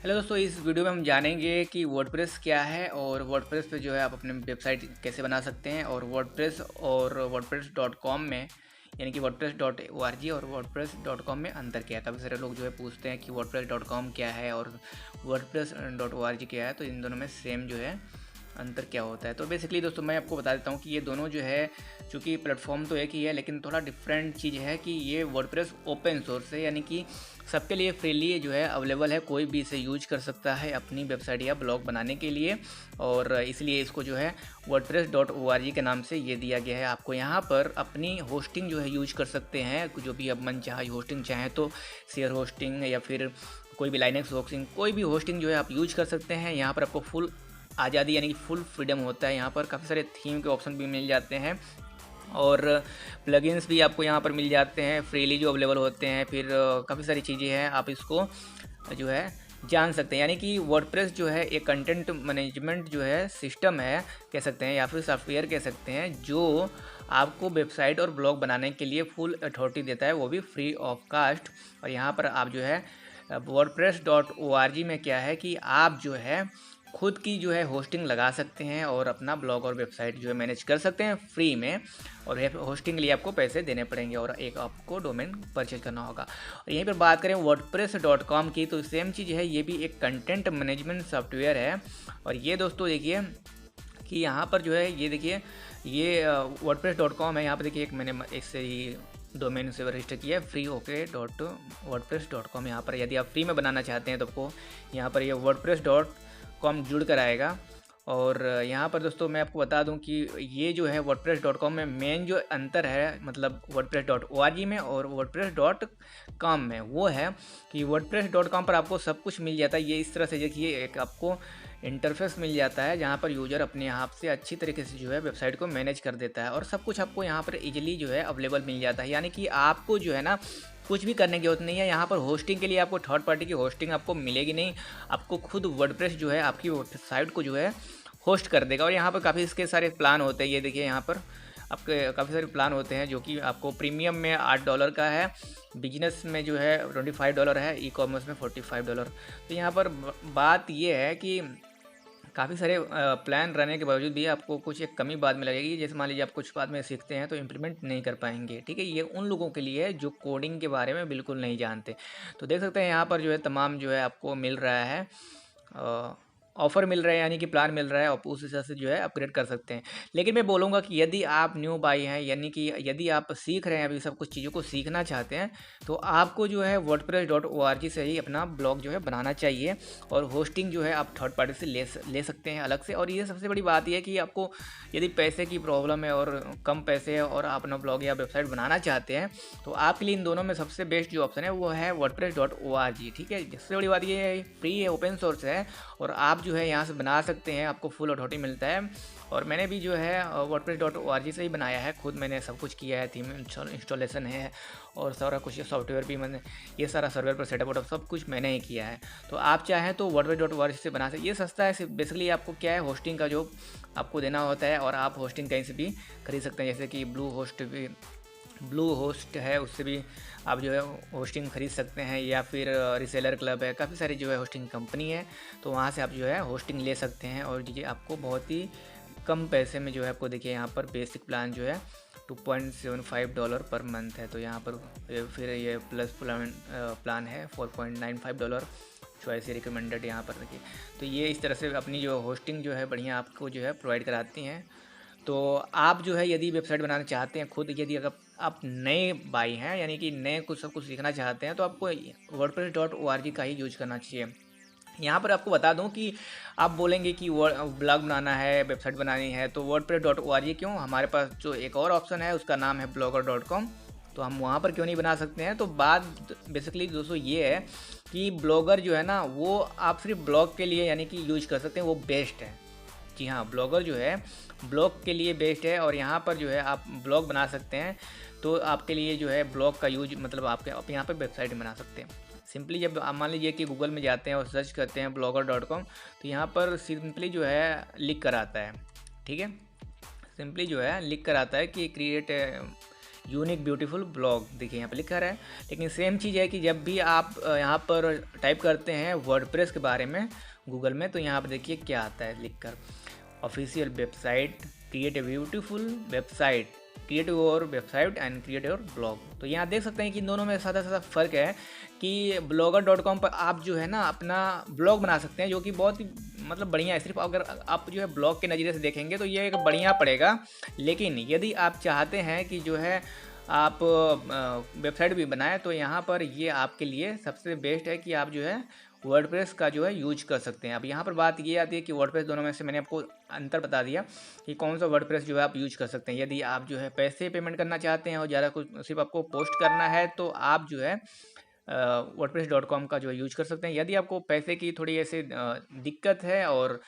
Hello दोस्तों, इस video में हम जानेंगे कि वर्डप्रेस क्या है और वर्डप्रेस पे जो है आप अपने वेबसाइट कैसे बना सकते हैं और वर्डप्रेस डॉट कॉम में यानी कि WordPress dot O R G और वर्डप्रेस डॉट कॉम में अंतर क्या है। काफ़ी सारे लोग जो है पूछते हैं कि वर्डप्रेस डॉट कॉम क्या है और WordPress dot O R G क्या है, तो इन दोनों में सेम जो है अंतर क्या होता है। तो बेसिकली दोस्तों मैं आपको बता देता हूँ कि ये दोनों जो है, चूँकि प्लेटफॉर्म तो एक ही है लेकिन थोड़ा डिफरेंट चीज़ है कि ये वर्डप्रेस ओपन सोर्स है, यानी कि सबके लिए फ्रीली जो है अवेलेबल है, कोई भी इसे यूज कर सकता है अपनी वेबसाइट या ब्लॉग बनाने के लिए। और इसलिए इसको जो है WordPress dot O R G के नाम से ये दिया गया है। आपको यहाँ पर अपनी होस्टिंग जो है यूज कर सकते हैं, जो भी अब मन चाहे होस्टिंग चाहे तो शेयर होस्टिंग या फिर कोई भी लाइनेक्स होस्टिंग, कोई भी होस्टिंग जो है आप यूज कर सकते हैं। यहाँ पर आपको फुल आज़ादी यानी कि फुल फ्रीडम होता है। यहाँ पर काफ़ी सारे थीम के ऑप्शन भी मिल जाते हैं और प्लगइन्स भी आपको यहाँ पर मिल जाते हैं फ्रीली जो अवेलेबल होते हैं। फिर काफ़ी सारी चीज़ें हैं, आप इसको जो है जान सकते हैं। यानी कि वर्डप्रेस जो है एक कंटेंट मैनेजमेंट जो है सिस्टम है कह सकते हैं, या फिर सॉफ्टवेयर कह सकते हैं, जो आपको वेबसाइट और ब्लॉग बनाने के लिए फुल अथॉरिटी देता है, वो भी फ्री ऑफ कास्ट। और यहाँ पर आप जो है WordPress dot O R G में क्या है कि आप जो है खुद की जो है होस्टिंग लगा सकते हैं और अपना ब्लॉग और वेबसाइट जो है मैनेज कर सकते हैं फ्री में। और होस्टिंग के लिए आपको पैसे देने पड़ेंगे और एक आपको डोमेन परचेज करना होगा। और यहीं पर बात करें वर्डप्रेस डॉट कॉम की, तो सेम चीज़ है, ये भी एक कंटेंट मैनेजमेंट सॉफ्टवेयर है। और ये दोस्तों देखिए कि यहाँ पर जो है ये देखिए ये वर्डप्रेस डॉट कॉम है। यहाँ पर देखिए एक मैंने इससे ही डोमेन से रजिस्टर किया है, free okay dot WordPress dot com. यहाँ पर यदि आप फ्री में बनाना चाहते हैं तो आपको यहाँ पर ये वर्डप्रेस डॉट कॉम जुड़ कर आएगा। और यहाँ पर दोस्तों मैं आपको बता दूं कि ये जो है वर्डप्रेस डॉट कॉम में मेन जो अंतर है, मतलब WordPress dot O R G में और वर्डप्रेस डॉट कॉम में, वो है कि वर्डप्रेस डॉट कॉम पर आपको सब कुछ मिल जाता है। ये इस तरह से देखिए एक आपको इंटरफेस मिल जाता है जहाँ पर यूज़र अपने आप से अच्छी तरीके से जो है वेबसाइट को मैनेज कर देता है और सब कुछ आपको यहाँ पर इजीली जो है अवेलेबल मिल जाता है। यानी कि आपको जो है ना कुछ भी करने की जरूरत नहीं है। यहाँ पर होस्टिंग के लिए आपको थर्ड पार्टी की होस्टिंग आपको मिलेगी नहीं, आपको खुद वर्डप्रेस जो है आपकी वेबसाइट को जो है होस्ट कर देगा। और यहाँ पर काफ़ी इसके सारे प्लान होते हैं, ये देखिए यहाँ पर आपके काफ़ी सारे प्लान होते हैं जो कि आपको प्रीमियम में $8 का है, बिजनेस में जो है $25 है, ई कॉमर्स में $45। तो यहाँ पर बात ये है कि काफ़ी सारे प्लान रहने के बावजूद भी आपको कुछ एक कमी बाद में लगेगी। जैसे मान लीजिए आप कुछ बाद में सीखते हैं तो इम्प्लीमेंट नहीं कर पाएंगे, ठीक है। ये उन लोगों के लिए है जो कोडिंग के बारे में बिल्कुल नहीं जानते। तो देख सकते हैं यहाँ पर जो है तमाम जो है आपको मिल रहा है, ऑफ़र मिल रहा है, यानी कि प्लान मिल रहा है, आप उस हिसाब से जो है अपग्रेड कर सकते हैं। लेकिन मैं बोलूँगा कि यदि आप न्यू बाई हैं, यानी कि यदि आप सीख रहे हैं, अभी सब कुछ चीज़ों को सीखना चाहते हैं, तो आपको जो है WordPress dot O R G से ही अपना ब्लॉग जो है बनाना चाहिए। और होस्टिंग जो है आप थर्ड पार्टी से ले सकते हैं अलग से। और ये सबसे बड़ी बात यह है कि आपको यदि पैसे की प्रॉब्लम है और कम पैसे है और आप अपना ब्लॉग या वेबसाइट बनाना चाहते हैं, तो आपके लिए इन दोनों में सबसे बेस्ट जो ऑप्शन है वो है WordPress dot O R G, ठीक है। सबसे बड़ी बात ये है फ्री है, ओपन सोर्स है और आप जो है यहाँ से बना सकते हैं, आपको फुल अथॉरिटी मिलता है। और मैंने भी जो है WordPress dot O R G से ही बनाया है, खुद मैंने सब कुछ किया है, थीम इंस्टॉलेशन है और सारा कुछ सॉफ्टवेयर भी मैंने ये सारा सर्वर पर सेटअप वटअप सब कुछ मैंने ही किया है। तो आप चाहें तो WordPress dot O R G से बना सकते। ये सस्ता है, बेसिकली आपको क्या है होस्टिंग का जो आपको देना होता है और आप होस्टिंग कहीं से भी खरीद सकते हैं, जैसे कि ब्लू होस्ट है, उससे भी आप जो है होस्टिंग खरीद सकते हैं, या फिर रिसेलर क्लब है, काफ़ी सारी जो है होस्टिंग कंपनी है, तो वहाँ से आप जो है होस्टिंग ले सकते हैं। और ये आपको बहुत ही कम पैसे में जो है आपको देखिए यहाँ पर बेसिक प्लान जो है $2.75 पर मंथ है। तो यहाँ पर फिर ये प्लस प्लान है $4.95, चॉइस रिकमेंडेड यहाँ पर देखिए। तो ये इस तरह से अपनी जो होस्टिंग जो है बढ़िया आपको जो है प्रोवाइड कराती हैं। तो आप जो है यदि वेबसाइट बनाना चाहते हैं खुद, यदि अगर आप नए बाई हैं यानी कि नए कुछ सब कुछ सीखना चाहते हैं, तो आपको WordPress dot O R G का ही यूज करना चाहिए। यहाँ पर आपको बता दूं कि आप बोलेंगे कि ब्लॉग बनाना है, वेबसाइट बनानी है, तो WordPress dot O R G क्यों, हमारे पास जो एक और ऑप्शन है उसका नाम है ब्लॉगर डॉट कॉम, तो हम वहाँ पर क्यों नहीं बना सकते हैं। तो बात बेसिकली दोस्तों ये है कि ब्लॉगर जो है ना वो आप सिर्फ ब्लॉग के लिए यानी कि यूज कर सकते हैं, वो बेस्ट है। जी हाँ, ब्लॉगर जो है ब्लॉग के लिए बेस्ट है और यहाँ पर जो है आप ब्लॉग बना सकते हैं। तो आपके लिए जो है ब्लॉग का यूज मतलब आप यहाँ पर वेबसाइट बना सकते हैं। सिंपली जब आप मान लीजिए कि गूगल में जाते हैं और सर्च करते हैं blogger.com, तो यहाँ पर सिंपली जो है लिख कर आता है, ठीक है, सिंपली जो है लिख कर आता है कि क्रिएट यूनिक ब्यूटीफुल ब्लॉग, देखिए यहाँ पर लिखा रहा है। लेकिन सेम चीज़ है कि जब भी आप यहाँ पर टाइप करते हैं वर्डप्रेस के बारे में गूगल में, तो यहाँ पर देखिए क्या आता है लिखकर, official website, create a beautiful website, create your website and create your blog. तो यहाँ देख सकते हैं कि दोनों में सादा सादा फ़र्क है कि blogger.com पर आप जो है ना अपना ब्लॉग बना सकते हैं, जो कि बहुत ही मतलब बढ़िया है। सिर्फ अगर आप जो है ब्लॉग के नज़रिए से देखेंगे तो ये एक बढ़िया पड़ेगा। लेकिन यदि आप चाहते हैं कि जो है आप वेबसाइट भी बनाएं, तो यहाँ पर ये आपके लिए सबसे बेस्ट है कि आप जो है वर्डप्रेस का जो है यूज कर सकते हैं। अब यहाँ पर बात ये आती है कि वर्डप्रेस, दोनों में से मैंने आपको अंतर बता दिया कि कौन सा वर्डप्रेस जो है आप यूज कर सकते हैं। यदि आप जो है पैसे पेमेंट करना चाहते हैं और ज़्यादा कुछ सिर्फ आपको पोस्ट करना है, तो आप जो है wordpress.com का जो है यूज कर सकते हैं। यदि आपको पैसे की थोड़ी ऐसे दिक्कत है और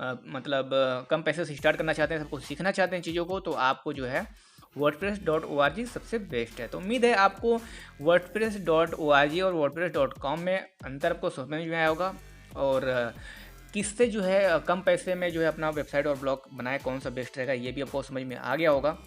मतलब कम पैसे से स्टार्ट करना चाहते हैं, सबको सीखना चाहते हैं चीज़ों को, तो आपको जो है wordpress.org सबसे बेस्ट है। तो उम्मीद है आपको wordpress.org और wordpress.com में अंतर आपको समझ में आया होगा, और किससे जो है कम पैसे में जो है अपना वेबसाइट और ब्लॉग बनाए, कौन सा बेस्ट रहेगा ये भी आपको समझ में आ गया होगा।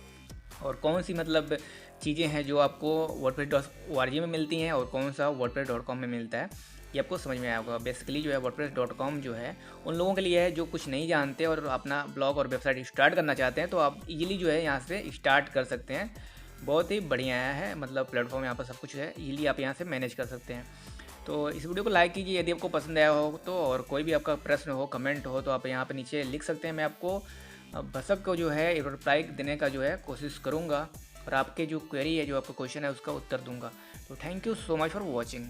और कौन सी मतलब चीज़ें हैं जो आपको wordpress.org में मिलती हैं और कौन सा wordpress.com में मिलता है, ये आपको समझ में आया होगा। बेसिकली जो है wordpress.com जो है उन लोगों के लिए है जो कुछ नहीं जानते और अपना ब्लॉग और वेबसाइट स्टार्ट करना चाहते हैं, तो आप इजीली जो है यहाँ से स्टार्ट कर सकते हैं। बहुत ही बढ़िया है, मतलब प्लेटफॉर्म यहाँ पर सब कुछ है, इजीली आप यहाँ से मैनेज कर सकते हैं। तो इस वीडियो को लाइक कीजिए यदि आपको पसंद आया हो तो, और कोई भी आपका प्रश्न हो, कमेंट हो, तो आप यहाँ पर नीचे लिख सकते हैं। मैं आपको बसक को जो है रिप्लाई देने का जो है कोशिश करूँगा, और आपके जो क्वेरी है, जो आपका क्वेश्चन है, उसका उत्तर दूंगा। तो thank you so much for watching.